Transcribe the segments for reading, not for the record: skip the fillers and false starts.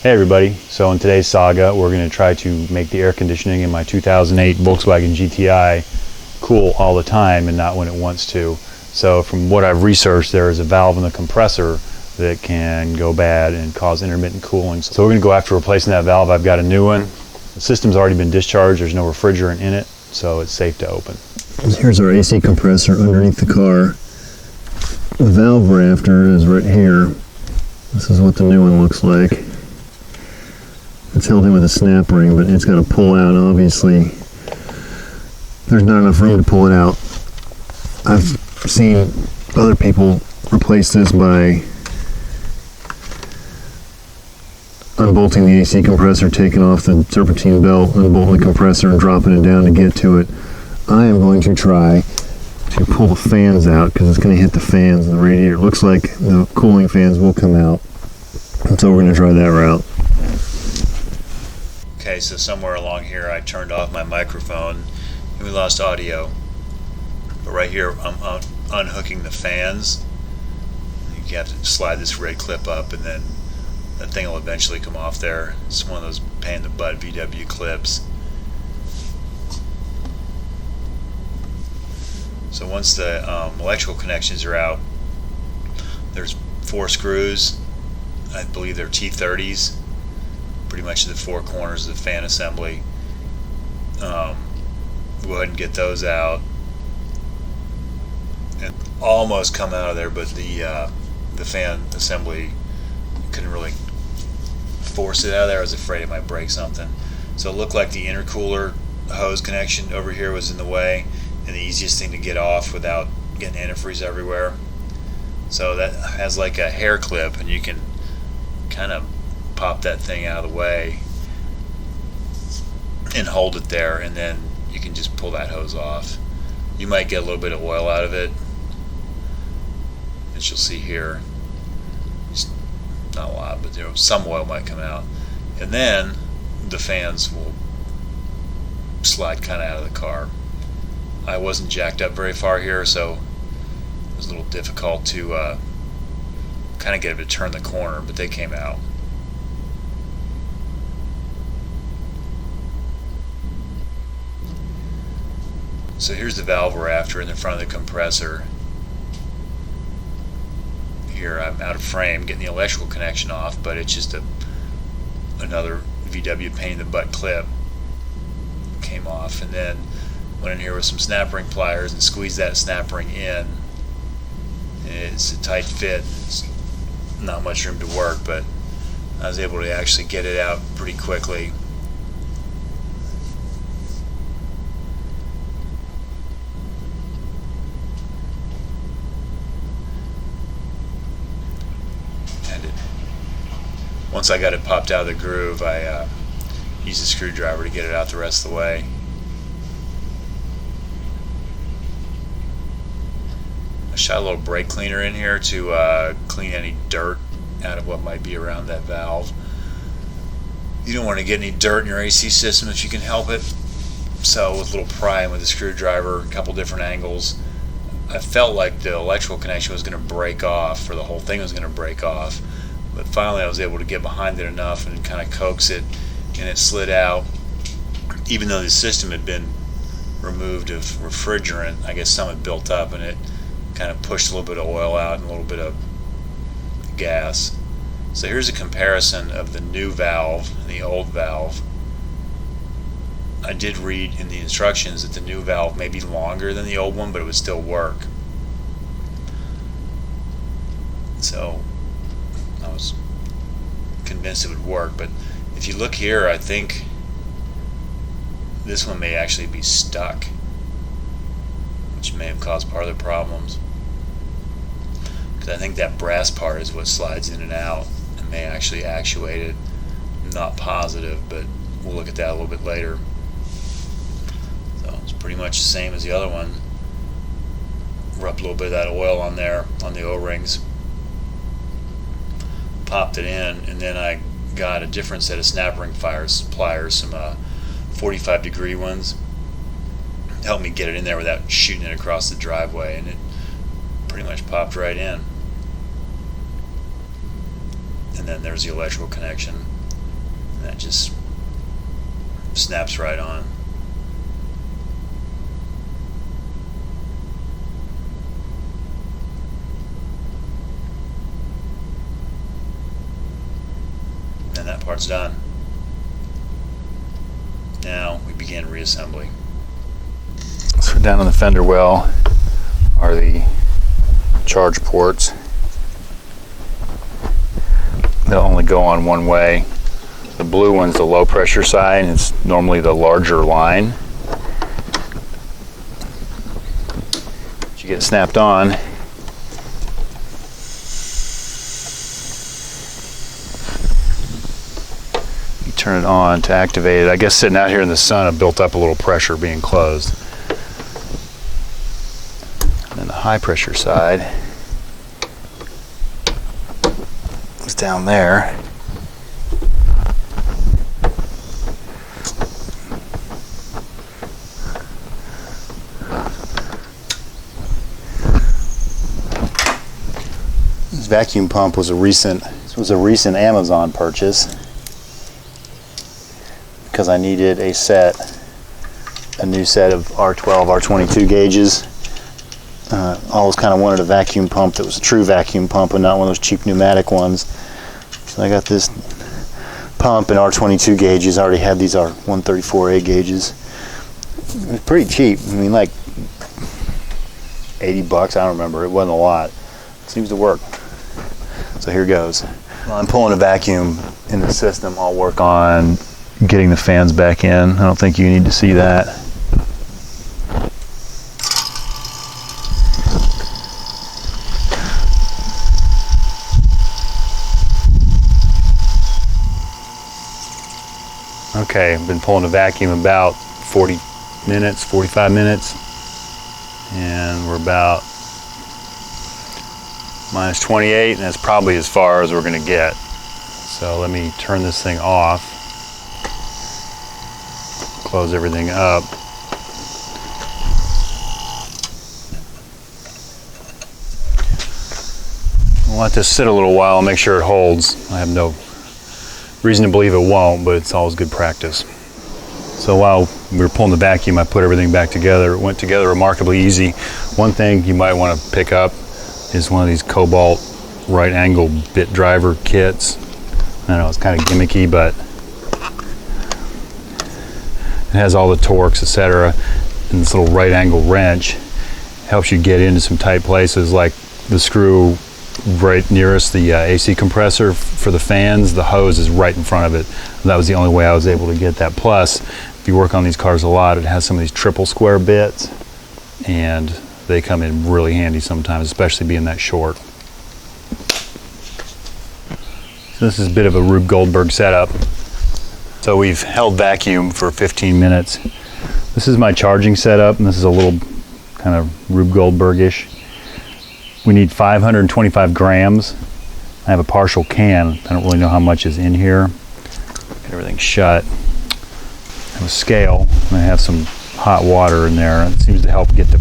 Hey everybody, so in today's saga we're going to try to make the air conditioning in my 2008 Volkswagen GTI cool all the time and not when it wants to. So from what I've researched, there is a valve in the compressor that can go bad and cause intermittent cooling. So we're going to go after replacing that valve. I've got a new one. The system's already been discharged, there's no refrigerant in it, so it's safe to open. Here's our AC compressor underneath the car. The valve we're after is right here. This is what the new one looks like. It's held in with a snap ring, but it's got to pull out, obviously. There's not enough room to pull it out. I've seen other people replace this by unbolting the AC compressor, taking off the serpentine belt, unbolting the compressor and dropping it down to get to it. I am going to try to pull the fans out because it's going to hit the fans in the radiator. It looks like the cooling fans will come out, and so we're going to try that route. Okay, so somewhere along here I turned off my microphone and we lost audio. But right here I'm unhooking the fans. You have to slide this red clip up and then that thing will eventually come off there. It's one of those pain in the butt VW clips. So once the electrical connections are out, there's 4 screws. I believe they're T30s. Pretty much the 4 corners of the fan assembly. Go ahead and get those out. And almost come out of there, but the fan assembly couldn't really force it out of there. I was afraid it might break something. So it looked like the intercooler hose connection over here was in the way, and the easiest thing to get off without getting antifreeze everywhere. So that has like a hair clip, and you can kind of pop that thing out of the way and hold it there, and then you can just pull that hose off. You might get a little bit of oil out of it, as you'll see here. Just not a lot, but some oil might come out, and then the fans will slide kind of out of the car. I wasn't jacked up very far here, so it was a little difficult to kind of get it to turn the corner, but they came out. So here's the valve we're after in the front of the compressor. Here I'm out of frame getting the electrical connection off, but it's just another VW pain in the butt clip came off, and then went in here with some snap ring pliers and squeezed that snap ring in. It's a tight fit. It's not much room to work, but I was able to actually get it out pretty quickly. Once I got it popped out of the groove, I used a screwdriver to get it out the rest of the way. I shot a little brake cleaner in here to clean any dirt out of what might be around that valve. You don't want to get any dirt in your AC system if you can help it. So with a little pry and with a screwdriver, a couple different angles, I felt like the electrical connection was going to break off, or the whole thing was going to break off. But finally I was able to get behind it enough and kind of coax it, and it slid out. Even though the system had been removed of refrigerant, I guess some had built up, and it kind of pushed a little bit of oil out and a little bit of gas. So here's a comparison of the new valve and the old valve. I did read in the instructions that the new valve may be longer than the old one, but it would still work. So I was convinced it would work, but if you look here, I think this one may actually be stuck, which may have caused part of the problems. Because I think that brass part is what slides in and out and may actually actuate it. I'm not positive, but we'll look at that a little bit later. So it's pretty much the same as the other one. Rubbed a little bit of that oil on there, on the O-rings. Popped it in, and then I got a different set of snap ring pliers, some 45 degree ones. Helped me get it in there without shooting it across the driveway, and it pretty much popped right in. And then there's the electrical connection. And that just snaps right on. And that part's done. Now we begin reassembly. So down on the fender well are the charge ports. They'll only go on one way. The blue one's the low pressure side, and it's normally the larger line. Once you get it snapped on, you turn it on to activate it. I guess sitting out here in the sun, it built up a little pressure being closed. And then the high pressure side is down there. This vacuum pump was a recent Amazon purchase because I needed a new set of R12, R22 gauges. I always kind of wanted a vacuum pump that was a true vacuum pump and not one of those cheap pneumatic ones. So I got this pump and R22 gauges. I already had these R134A gauges. It was pretty cheap. I mean, like $80, I don't remember. It wasn't a lot. It seems to work. So here goes. While I'm pulling a vacuum in the system, I'll work on getting the fans back in. I don't think you need to see that. Okay, I've been pulling a vacuum about 40 minutes, 45 minutes, and we're about minus 28, and that's probably as far as we're going to get. So let me turn this thing off, close everything up. We'll let this sit a little while and make sure it holds. I have no reason to believe it won't, but it's always good practice. So while we were pulling the vacuum, I put everything back together. It went together remarkably easy. One thing you might want to pick up is one of these Cobalt right angle bit driver kits. I know it's kind of gimmicky, but it has all the torques, etc. And this little right angle wrench helps you get into some tight places, like the screw right nearest the AC compressor for the fans. The hose is right in front of it. That was the only way I was able to get that. Plus, if you work on these cars a lot, it has some of these triple square bits, and they come in really handy sometimes, especially being that short. So this is a bit of a Rube Goldberg setup. So we've held vacuum for 15 minutes. This is my charging setup, and this is a little kind of Rube Goldberg-ish. We need 525 grams. I have a partial can. I don't really know how much is in here. Get everything shut. I have a scale, and I have some hot water in there. It seems to help get the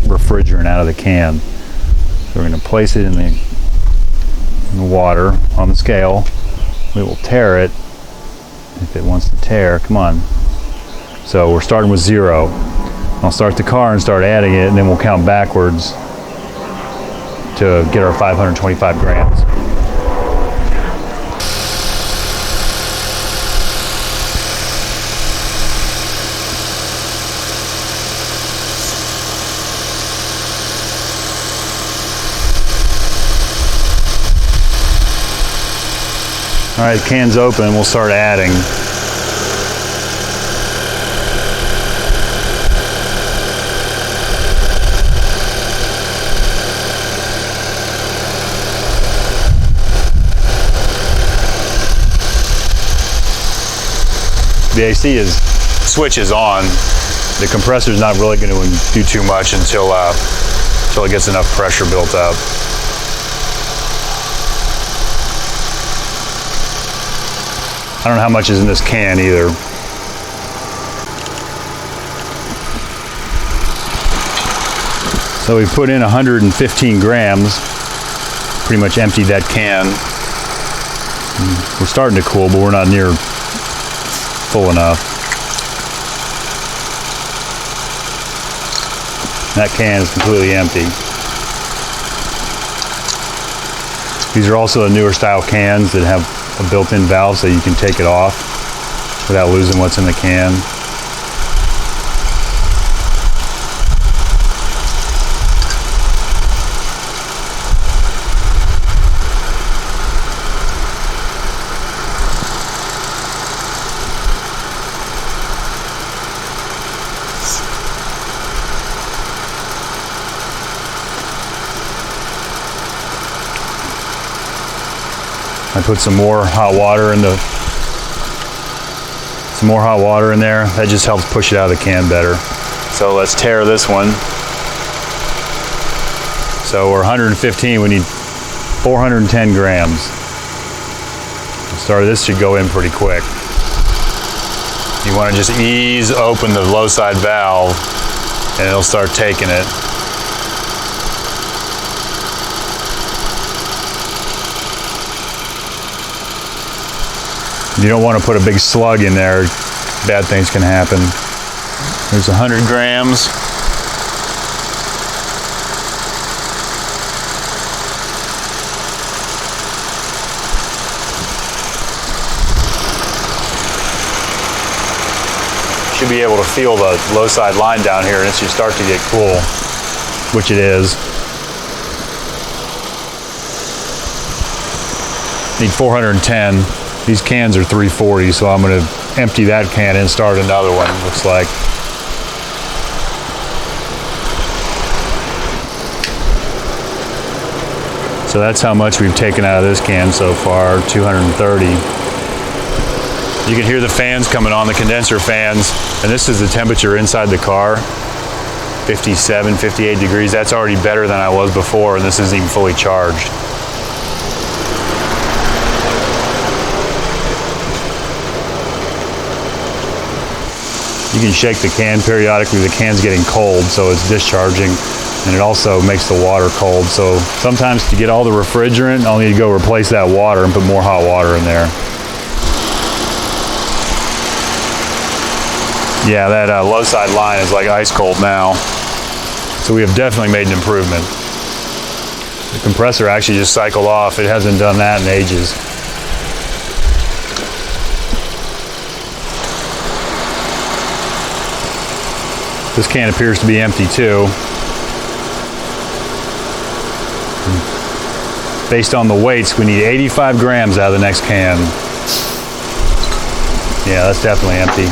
refrigerant out of the can. So we're going to place it in the water on the scale. We will tare it if it wants to tear. Come on. So we're starting with 0. I'll start the car and start adding it, and then we'll count backwards to get our 525 grams. All right, the can's open, we'll start adding. The AC switch is on. The compressor is not really going to do too much until it gets enough pressure built up. I don't know how much is in this can either. So we put in 115 grams, pretty much emptied that can. We're starting to cool, but we're not near full enough. That can is completely empty. These are also the newer style cans that have a built-in valve so you can take it off without losing what's in the can. I put some more hot water in there. That just helps push it out of the can better. So let's tear this one. So we're 115, we need 410 grams. This should go in pretty quick. You want to just ease open the low side valve and it'll start taking it. You don't want to put a big slug in there. Bad things can happen. There's 100 grams. Should be able to feel the low side line down here as you start to get cool, which it is. Need 410. These cans are 340, so I'm going to empty that can and start another one, looks like. So that's how much we've taken out of this can so far, 230. You can hear the fans coming on, the condenser fans, and this is the temperature inside the car, 57, 58 degrees. That's already better than I was before, and this isn't even fully charged. You can shake the can periodically. The can's getting cold, so it's discharging, and it also makes the water cold. So sometimes to get all the refrigerant, I'll need to go replace that water and put more hot water in there. Yeah, that low side line is like ice cold now. So we have definitely made an improvement. The compressor actually just cycled off. It hasn't done that in ages. This can appears to be empty too. Based on the weights, we need 85 grams out of the next can. Yeah, that's definitely empty.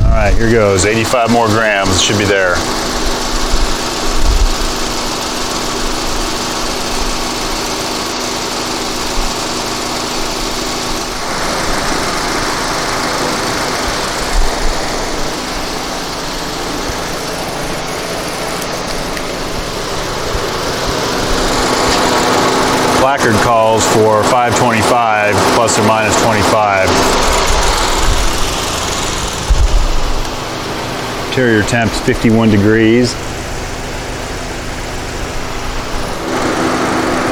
All right, here goes, 85 more grams, should be there. Placard calls for 525 plus or minus 25. Interior temp is 51 degrees.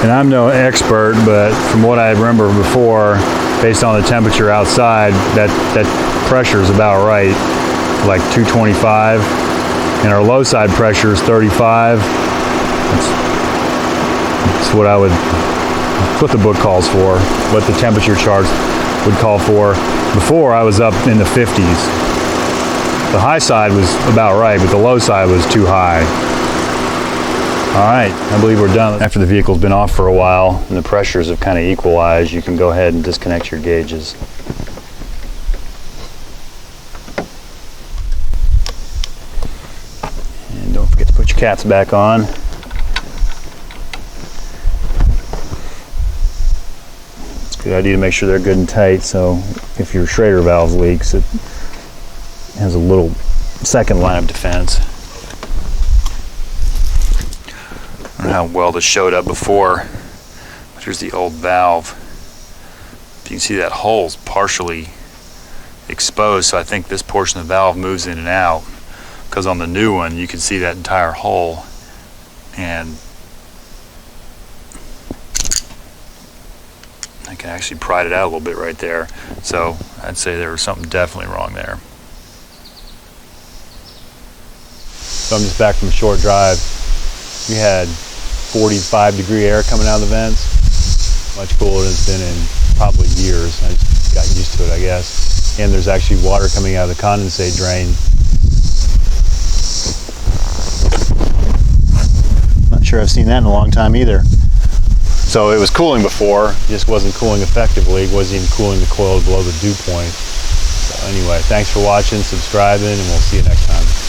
And I'm no expert, but from what I remember before, based on the temperature outside, that pressure is about right, like 225. And our low side pressure is 35. That's what I would, what the book calls for, what the temperature charts would call for. Before I was up in the 50s. The high side was about right, but the low side was too high. All right, I believe we're done. After the vehicle's been off for a while and the pressures have kind of equalized, you can go ahead and disconnect your gauges. And don't forget to put your caps back on. It's a good idea to make sure they're good and tight, so if your Schrader valve leaks, it has a little second line of defense. I don't know how well this showed up before, but here's the old valve. You can see that hole's partially exposed, so I think this portion of the valve moves in and out, because on the new one you can see that entire hole, and I can actually pry it out a little bit right there. So I'd say there was something definitely wrong there. So I'm just back from a short drive. We had 45-degree air coming out of the vents. Much cooler than it's been in probably years. I just got used to it, I guess. And there's actually water coming out of the condensate drain. Not sure I've seen that in a long time either. So it was cooling before, just wasn't cooling effectively. It wasn't even cooling the coil below the dew point. So anyway, thanks for watching, subscribing, and we'll see you next time.